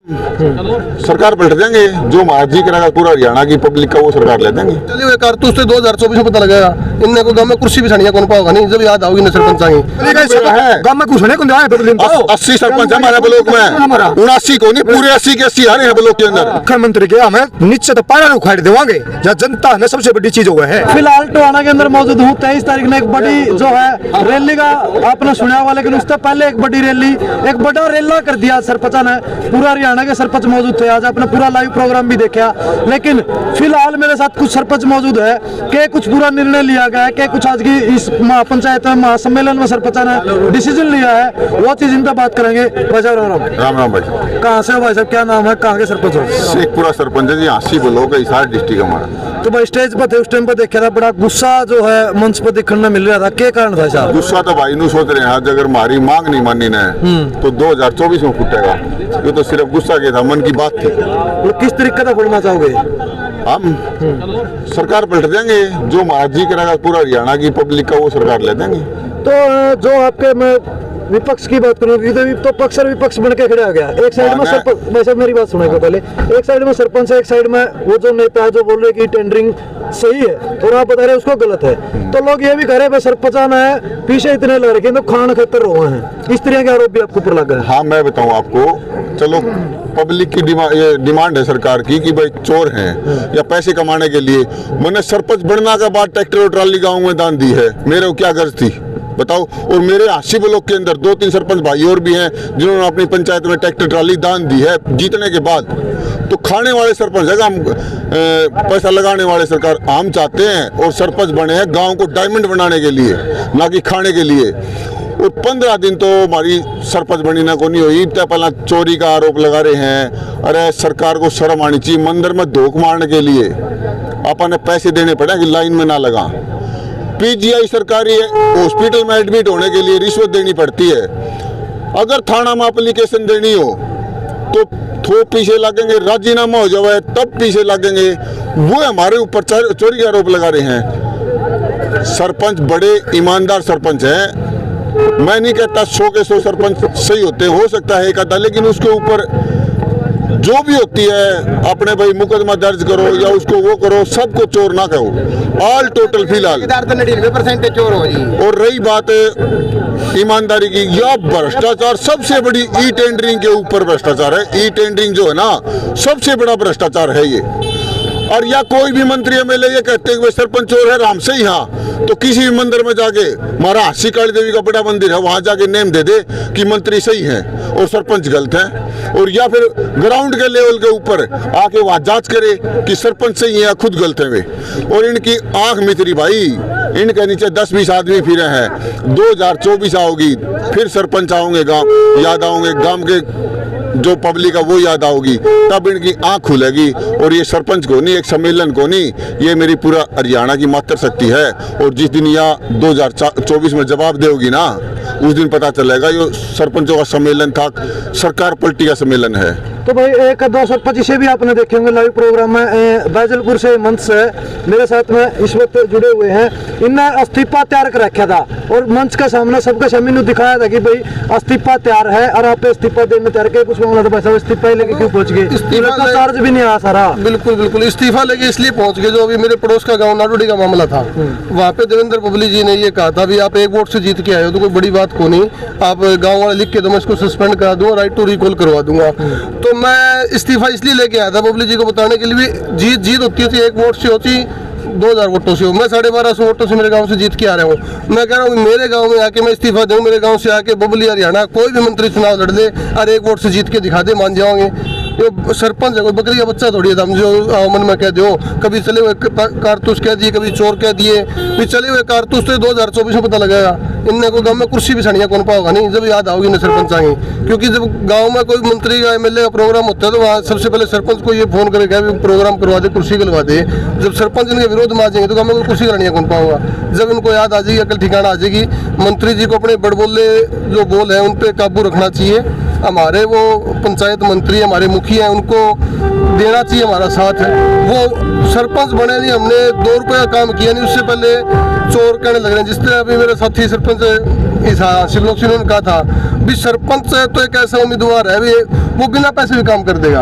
सरकार पलट देंगे, जो महाराज जी करेगा पूरा हरियाणा की पब्लिक का वो सरकार ले देंगे। चलिए हुए कारतूस से 2024 में पता लगेगा। इनने को गांव में कुर्सी भी छानिया कौन पाओगा नहीं, जब याद आओगी ना सरपंच आएंगे। गांव में कुछ नहीं कौन आए 80 सरपंच है हमारे ब्लॉक में, 79 को नहीं पूरे 80 के 80 आ रहे हैं ब्लॉक के अंदर। मुख्यमंत्री के हमें नीचे तो पारा उखाड़ देवांगे, जहाँ जनता हमें सबसे बड़ी चीज हुआ है। फिलहाल टोहाना के अंदर मौजूद हूँ। 23 तारीख में एक बड़ी जो है रैली का आपने सुना हुआ, लेकिन उससे पहले एक बड़ी रैली, एक बड़ा रेला कर दिया सरपंच ने। पूरा हरियाणा के सरपंच मौजूद थे। आज आपने पूरा लाइव प्रोग्राम भी देखा, लेकिन फिलहाल मेरे साथ कुछ सरपंच मौजूद है कि कुछ पूरा निर्णय लिया गया है कि कुछ आज की इस महापंचायत में महासम्मेलन में सरपंच ने डिसीजन लिया है, वो चीज इन पर बात करेंगे। राम राम भाई, कहाँ से हो भाई साहब, क्या नाम है, कहाँ के सरपंच हो? शेखपुरा सरपंच है जी, 80 ब्लॉक है, हिसार डिस्ट्रिक्ट हमारा। तो भाई स्टेज पर थे, उस टाइम पर देखा था बड़ा गुस्सा जो है मंच पर देखने मिल रहा था, क्या कारण था साहब? गुस्सा तो भाई नू सोच रहे हैं, आज अगर हमारी मांग नहीं मानी ना तो 2024 में फूटेगा। ये तो सिर्फ गुस्सा के था, मन की बात थी। तो किस तरीके का बोलना चाहोगे? हम सरकार पलट देंगे, जो महाराज जी करेगा पूरा हरियाणा की पब्लिक का वो सरकार ले देंगे। तो जो आपके मैं विपक्ष की बात करूँ तो पक्ष और विपक्ष बन के खड़े आ गया। एक साइड में सरपंच, भाई साहब मेरी बात सुनेगा पहले, एक साइड में सरपंच है, एक साइड में वो जो नेता है जो बोल रहे कि टेंडरिंग सही है और आप बता रहे उसको गलत है। तो लोग ये भी कह रहे हैं सरपंच है पीछे इतने लग रखे तो खान खतर हुए हैं, इस तरह के आरोप भी आपके ऊपर लगा है। हाँ मैं बताऊँ आपको, चलो पब्लिक की डिमांड है सरकार की कि भाई चोर हैं या पैसे कमाने के लिए। मैंने सरपंच बनने के बाद ट्रैक्टर और ट्राली गाँव में दान दी है, मेरे को क्या गर्ज थी बताओ। और मेरे 80 ब्लॉक के अंदर 2-3 सरपंच भाई और भी हैं जिन्होंने अपनी पंचायत में ट्रैक्टर ट्राली दान दी है जीतने के बाद। तो खाने वाले सरपंच है, हम पैसा लगाने वाले सरकार हम चाहते हैं, और सरपंच बने हैं गांव को डायमंड बनाने के लिए, ना कि खाने के लिए। और 15 दिन तो हमारी सरपंच बनी ना को नहीं हुई, तो पहला चोरी का आरोप लगा रहे हैं। अरे सरकार को शर्म आनी चाहिए, मंदिर में धोख मारने के लिए अपन पैसे देने पड़े कि लाइन में ना लगा। पीजीआई सरकारी हॉस्पिटल में एडमिट होने के लिए रिश्वत देनी पड़ती है। अगर थाना में एप्लीकेशन देनी हो तो थोक पीछे लगेंगे, राजीनामा हो जाए तब पीछे लगेंगे। वो हमारे ऊपर चोरी के आरोप लगा रहे हैं। सरपंच बड़े ईमानदार सरपंच हैं, मैं नहीं कहता 100 के 100 सरपंच सही होते, हो सकता है एक आधा, लेकिन उसके ऊपर जो भी होती है अपने भाई मुकदमा दर्ज करो या उसको वो करो, सबको चोर ना कहो। ऑल टोटल फिलहाल 99% चोर हो जी। और रही बात ईमानदारी की या भ्रष्टाचार, सबसे बड़ी ई टेंडरिंग के ऊपर भ्रष्टाचार है। ई टेंडरिंग जो है ना सबसे बड़ा भ्रष्टाचार है ये। और या कोई भी मंत्री एमएलए ये कहते हैं कि सरपंच चोर है, राम से ही हाँ, तो किसी भी मंदिर में जाके, हमारा हासी काली देवी का बड़ा मंदिर है, वहां जाके नेम दे दे कि मंत्री सही है और सरपंच गलत है। और या फिर ग्राउंड के लेवल के ऊपर आके वहां जांच करे कि सरपंच सही है या खुद गलत है वे। और इनकी आंख मित्री भाई, इनके नीचे 10-20 आदमी फिरे हैं। 2024 आओगी फिर सरपंच आओगे, गाँव याद आओगे, गाँव के जो पब्लिक है वो याद आओगी, तब इनकी आंख खुलेगी। और ये सरपंच को नहीं, एक सम्मेलन को नहीं, ये मेरी पूरा हरियाणा की मात्र शक्ति है। और जिस दिन यह 2024 में जवाब देगी ना, उस दिन पता चलेगा ये सरपंचों का सम्मेलन था, सरकार पलटी का सम्मेलन है। तो भाई एक दो सरपंच इसे भी आपने देखे होंगे लाइव प्रोग्राम में। बैजलपुर से मंच से मेरे साथ में इस वक्त जुड़े हुए हैं। इनने इस्तीफा तैयार कर रखा था और मंच के सामने सबके सामने दिखाया था कि भाई इस्तीफा तैयार है और आप इस्तीफा देने तैयार के कुछ मामला था। भाई साहब इस्तीफा ही लेके क्यों पहुंच गए? इस्तीफा चार्ज भी नहीं आया सारा। बिल्कुल बिल्कुल इस्तीफा लेके इसलिए पहुंच गए, जो अभी मेरे पड़ोस का गाँव नाडोडी का मामला था, वहाँ पे देवेंद्र पब्ली जी ने ये कहा था भी आप 1 वोट से जीत के आए हो तो कोई बड़ी बात को नहीं, आप गाँव वाले लिख के दो, मैं इसको सस्पेंड करा दूंगा, राइट टू रिकॉल करवा दूंगा। तो मैं इस्तीफा इसलिए लेके आया था पब्लिक जी को बताने के लिए भी जीत होती थी 1 वोट से होती 2000 वोटों से हो। मैं 1250 वोटों से मेरे गांव से जीत के आ रहा हूँ। मैं कह रहा हूँ मेरे गांव में आके मैं इस्तीफा दूँ, मेरे गांव से आके बबली हरियाणा कोई भी मंत्री चुनाव लड़ दे और 1 वोट से जीत के दिखा दे, मान जाओगे। ये सरपंच है, कोई बकरी का बच्चा थोड़ी है हम जो मन में कह दो। कभी चले हुए कारतूस कह दिए, कभी चोर कह दिए, भी चले हुए कारतूस तो 2024 में पता लगेगा। इनने को गाँव में कुर्सी भी छानिया कौन पाओगा नहीं, जब याद आओगी ना सरपंच आएंगे। क्योंकि जब गाँव में कोई मंत्री का एमएलए का प्रोग्राम होता है तो वहाँ सबसे पहले सरपंच को ये फोन करके प्रोग्राम करवा दे, कुर्सी लगवा दे। जब सरपंच इनके विरोध में आ जाएंगे तो गाँव में कुर्सी करानिया कौन पाऊंगा। जब इनको याद आ जाएगी, अकल ठिकाना आ जाएगी, मंत्री जी को अपने बड़बोले जो बोल है उन पर काबू रखना चाहिए। हमारे वो पंचायत मंत्री हमारे मुखिया हैं, उनको देना चाहिए हमारा साथ है। वो सरपंच बने नहीं, हमने 2 रुपये का काम किया नहीं, उससे पहले चोर कहने लग रहे हैं। जिस तरह अभी मेरे साथी सरपंच इस शिवलोक सिंह ने कहा था भी सरपंच तो एक ऐसा उम्मीदवार है भी वो बिना पैसे भी काम कर देगा,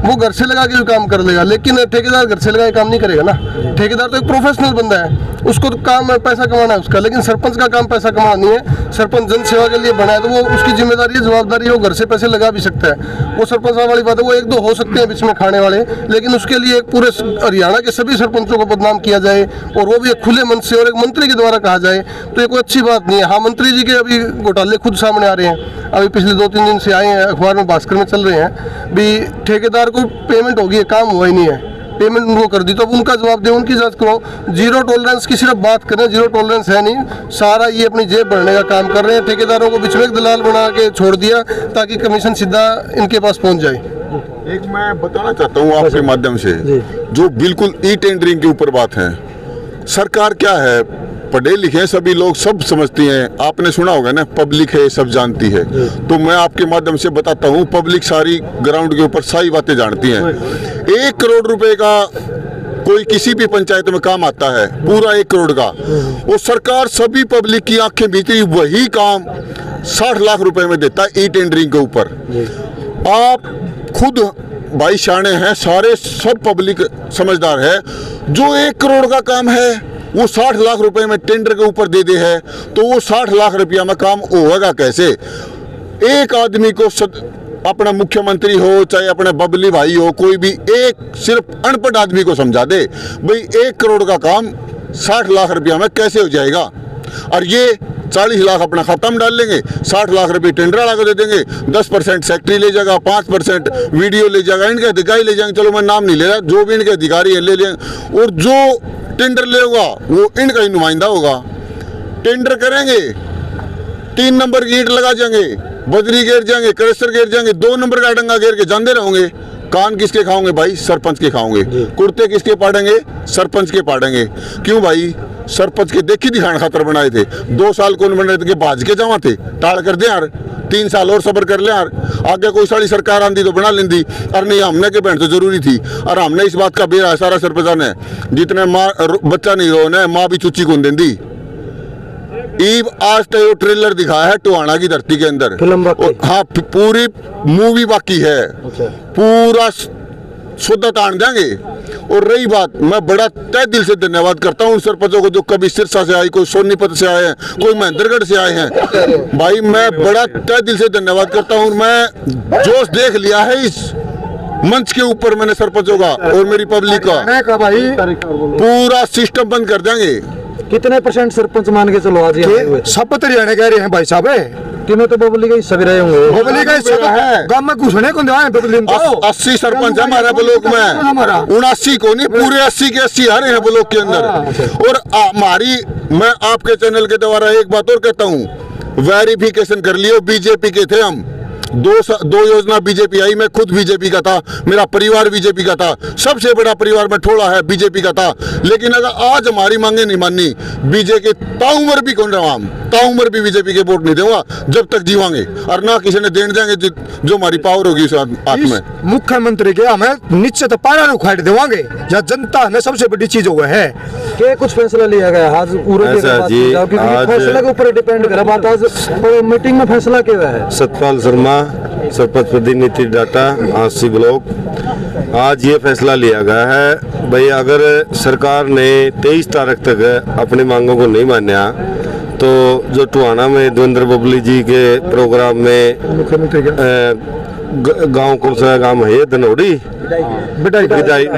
वो घर से लगा के भी काम कर लेगा, लेकिन ठेकेदार घर से लगा के काम नहीं करेगा ना। ठेकेदार तो एक प्रोफेशनल बंदा है, उसको तो काम है पैसा कमाना है उसका, लेकिन सरपंच का काम पैसा कमाना नहीं है। सरपंच जन सेवा के लिए बना है तो वो उसकी जिम्मेदारी है, जवाबदारी है, वो घर से पैसे लगा भी सकता है। वो सरपंच साहब वाली बात है, वो एक दो हो सकते हैं बीच में खाने वाले, लेकिन उसके लिए एक पूरे हरियाणा के सभी सरपंचों को बदनाम किया जाए और वो भी एक खुले मन से और एक मंत्री के द्वारा कहा जाए तो ये कोई अच्छी बात नहीं है। हाँ, मंत्री जी के अभी घोटाले खुद सामने आ रहे हैं, अभी पिछले 2-3 दिन से आए हैं, अखबार में भास्कर में चल रहे हैं भी ठेकेदार को पेमेंट होगी, काम हुआ ही नहीं है, पेमेंट उनको कर दी, तो अब उनका जवाब दे, उनकी जांच करो। जीरो टॉलरेंस की सिर्फ बात करें, जीरो टॉलरेंस है नहीं, सारा ये अपनी जेब भरने का काम कर रहे हैं। ठेकेदारों को बीच में एक दलाल बना के छोड़ दिया ताकि कमीशन सीधा इनके पास पहुंच जाए। एक मैं बताना चाहता हूँ आपके माध्यम से, जो बिल्कुल ई टेंडरिंग के ऊपर बात है, सरकार क्या है, पढ़े लिखे सभी लोग सब समझती हैं, आपने सुना होगा ना, पब्लिक है सब जानती है। तो मैं आपके माध्यम से बताता हूँ, पब्लिक सारी ग्राउंड के ऊपर सारी बातें जानती हैं। 1 करोड़ रुपए का कोई किसी भी पंचायत में काम आता है, पूरा 1 करोड़ का, वो सरकार सभी पब्लिक की आंखें भीतरी वही काम 60 लाख रुपए में देता है ई टेंडरिंग के ऊपर। आप खुद भाई शाणे हैं, सारे सब पब्लिक समझदार है, जो 1 करोड़ का काम है वो 60 लाख रुपए में टेंडर के ऊपर दे दे है, तो वो 60 लाख रुपया में काम होगा कैसे? एक आदमी को अपना मुख्यमंत्री हो चाहे अपने बबली भाई हो, कोई भी एक सिर्फ अनपढ़ आदमी को समझा दे भाई 1 करोड़ का काम 60 लाख रुपया में कैसे हो जाएगा, और ये 40 लाख अपना खाता में डाल लेंगे, 60 लाख रुपए टेंडर वाला को दे देंगे, 10% सेक्रेटरी ले जाएगा, 5% वीडियो ले जाएगा, इनके अधिकारी ले जाएंगे, चलो मैं नाम नहीं ले रहा, जो भी इनके अधिकारी है ले लेंगे, और जो टेंडर लेगा वो इनका ही नुमाइंदा होगा। टेंडर करेंगे, 3 नंबर की ईंट लगा जाएंगे, बजरी गिर जाएंगे, क्रशर गिर जाएंगे, 2 नंबर का डंगा गिर के जानते रहोगे। कान किसके खाओगे भाई? सरपंच के खाओगे। कुर्ते किसके पाड़ेंगे? सरपंच के पाड़ेंगे। क्यों भाई? सरपंच के देखी दिखाने खातर बनाए थे। 2 साल कौन बन रहे थे कि भाज के जमा थे, टाल कर दे यार, 3 साल और सब्र कर ले यार, आगे कोई सारी सरकार आंदी तो बना लेंदी, और नहीं हमने के बहन तो जरूरी थी, और हमने इस बात का बेरा सारा सरपंच ने, जितने माँ बच्चा नहीं रोने माँ भी चुच्ची कौन देंदी। ईब आज तो ये ट्रेलर दिखाया है टोहाना की धरती के अंदर, हाँ पूरी मूवी बाकी है, पूरा शुद्ध तान देंगे। और रही बात, मैं बड़ा तहे दिल से धन्यवाद करता हूँ उन सरपंचों को जो कभी सिरसा से आए, कोई सोनीपत से आए हैं, कोई महेंद्रगढ़ से आए हैं। भाई मैं बड़ा तहे दिल से धन्यवाद करता हूँ। मैं जोश देख लिया है इस मंच के ऊपर मैंने सरपंचों का और मेरी पब्लिक का, भाई पूरा सिस्टम बंद कर देंगे। कितने % सरपंच मान के चलो आज सब हरियाणा कह रहे हैं भाई साहब, तीनों तो बबली का हिस्सा भी रहे होंगे। बबली का हिस्सा है, गांव में घुसने को दिया है बबली तो 80 सरपंच है हमारे ब्लॉक में, 79 को नहीं, पूरे 80 के 80 आ रहे हैं ब्लॉक के अंदर। और हमारी, मैं आपके चैनल के द्वारा एक बात और कहता हूँ, वेरिफिकेशन कर लियो, बीजेपी के थे हम, 2 योजना बीजेपी आई, मैं खुद बीजेपी का था, मेरा परिवार बीजेपी का था, सबसे बड़ा परिवार में ठोड़ा है बीजेपी का था। लेकिन अगर आज हमारी मांगे नहीं माननी, बीजेपी ताउमर भी कौन रहा, हम ताउमर भी बीजेपी के वोट नहीं दूंगा जब तक जीवांगे, और ना किसी ने देने देंगे जो हमारी पावर होगी उस हाथ में। मुख्यमंत्री के हमें निश्चित पारा उखाड़ देवांगे, या जनता ने सबसे बड़ी चीज हुआ है कि कुछ फैसला लिया गया आज पूरे फैसला के ऊपर डिपेंड कर बात। आज मीटिंग में फैसला क्या हुआ है? सतपाल शर्मा, सरपंच प्रतिनिधि डाटा, आंसी ब्लॉक, आज ये फैसला लिया गया है भाई, अगर सरकार ने 23 तारीख तक अपनी मांगों को नहीं माना तो जो टोहाना में देवेंद्र बबली जी के प्रोग्राम में गांव, कौन सा गांव है ये, धनौड़ी,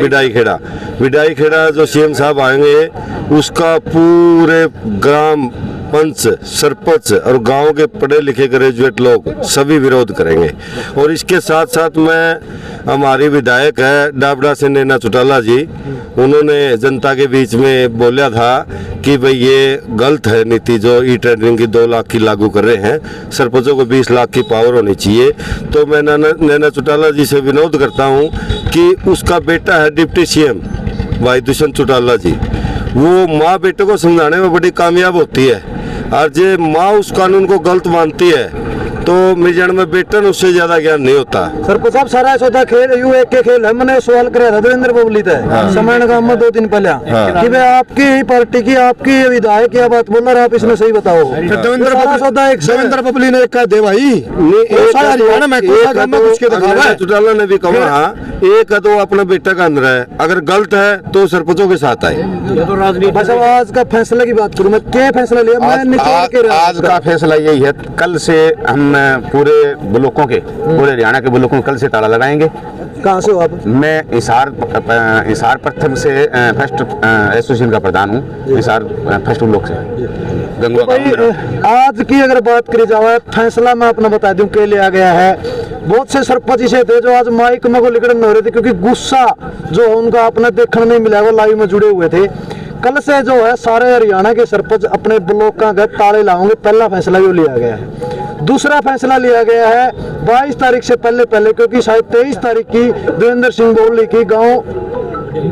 विडाई खेड़ा जो सीएम साहब आएंगे, उसका पूरे ग्राम पंच, सरपंच और गांव के पढ़े लिखे ग्रेजुएट लोग सभी विरोध करेंगे। और इसके साथ साथ में हमारी विधायक है डाबड़ा से नैना चौटाला जी, उन्होंने जनता के बीच में बोला था कि भाई ये गलत है नीति जो ई टेंडरिंग की 2 लाख की लागू कर रहे हैं, सरपंचों को 20 लाख की पावर होनी चाहिए। तो मैं नैना चौटाला जी से विनोद करता हूँ कि उसका बेटा है डिप्टी सीएम भाई दुष्यंत चौटाला जी, वो माँ बेटे को समझाने में बड़ी कामयाब होती है, और जो माँ उस कानून को गलत मानती है तो मिर्जान में बेटन उससे ज्यादा ज्ञान नहीं होता। सरपंच साहब सारा सौदा खेल यू एक के खेल है। मैंने सवाल कराया था देवेंद्र बबली थे समय गांव में 2 दिन पहले कि भाई आपकी ही पार्टी की आपकी विधायक क्या बात बोल रहे आप इसमें सही बताओ। देवेंद्र बबली ने कहा दे भाई हरियाणा में चौटाला ने भी कहा एक तो अपना बेटा का अंदर है, अगर गलत है तो सरपंचों के साथ आए। बस अब आज का फैसला की बात करूं मैं, क्या फैसला लिया मैं निचोड़ के आज का फैसला यही है, कल से हम पूरे ब्लॉकों के पूरे हरियाणा के ब्लॉकों में कल से ताला लगाएंगे। कहाँ से हो आप? मैं हिसार प्रथम से फर्स्ट एसोसिएशन का प्रधान हूँ, हिसार फर्स्ट ब्लॉक से गंगवा भाई आज की अगर बात करी जाए फैसला मैं अपना बता दूं के लिया गया है। बहुत से सरपंच ऐसे थे जो आज माइक में को लिखड़न हो रहे थे क्योंकि गुस्सा जो उनका अपने देखने नहीं मिला वो लाइव में जुड़े हुए थे। कल से जो है सारे हरियाणा के सरपंच अपने ब्लॉक का घर ताले लाओगे, पहला फैसला जो लिया गया है। दूसरा फैसला लिया गया है 22 तारीख से पहले क्योंकि शायद 23 तारीख की देवेंद्र सिंह बोली की गाँव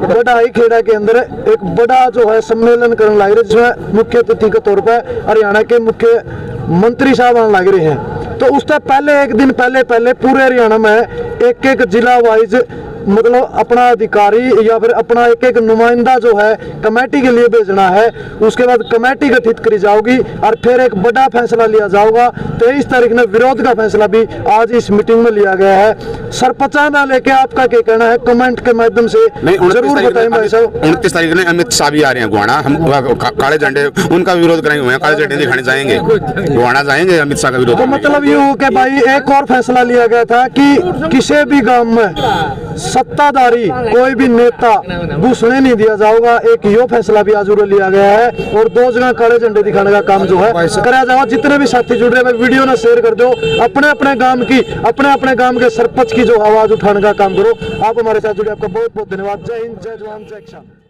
बड़ाई खेड़ा के अंदर एक बड़ा जो है सम्मेलन करने लग रहे, जिसमें मुख्य अतिथि के तौर पर हरियाणा के मुख्य मंत्री साहब आने लग रहे हैं। तो उससे पहले एक दिन पहले पूरे हरियाणा में एक जिला वाइज मतलब अपना अधिकारी या फिर अपना एक नुमाइंदा जो है कमेटी के लिए भेजना है। उसके बाद कमेटी गठित करी जाओगी और फिर एक बड़ा फैसला लिया जाएगा। 23 तारीख ने विरोध का फैसला भी आज इस मीटिंग में लिया गया है। सरपंचा लेके आपका क्या कहना है कमेंट के माध्यम से जरूर बताएं भाई साहब। 29 तारीख ने अमित शाह भी आ रहे हैं गुवाना, हम काले झंडे उनका विरोध करेंगे, काले झंडे दिखाने जाएंगे, गुवाना जाएंगे अमित शाह का विरोध। तो मतलब ये हो कि भाई एक और फैसला लिया गया था कि किसी भी गांव में सत्ताधारी कोई भी नेता घुसने नहीं दिया जाएगा। एक यो फैसला भी आज लिया गया है और 2 जगह काले झंडे दिखाने का काम जो है कराया जाएगा। जितने भी साथी जुड़ रहे हैं वीडियो ना शेयर कर दो, अपने अपने गांव के सरपंच की जो आवाज उठाने का काम करो। आप हमारे साथ जुड़े, आपका बहुत बहुत धन्यवाद। जय हिंद, जय जवान, जय किसान।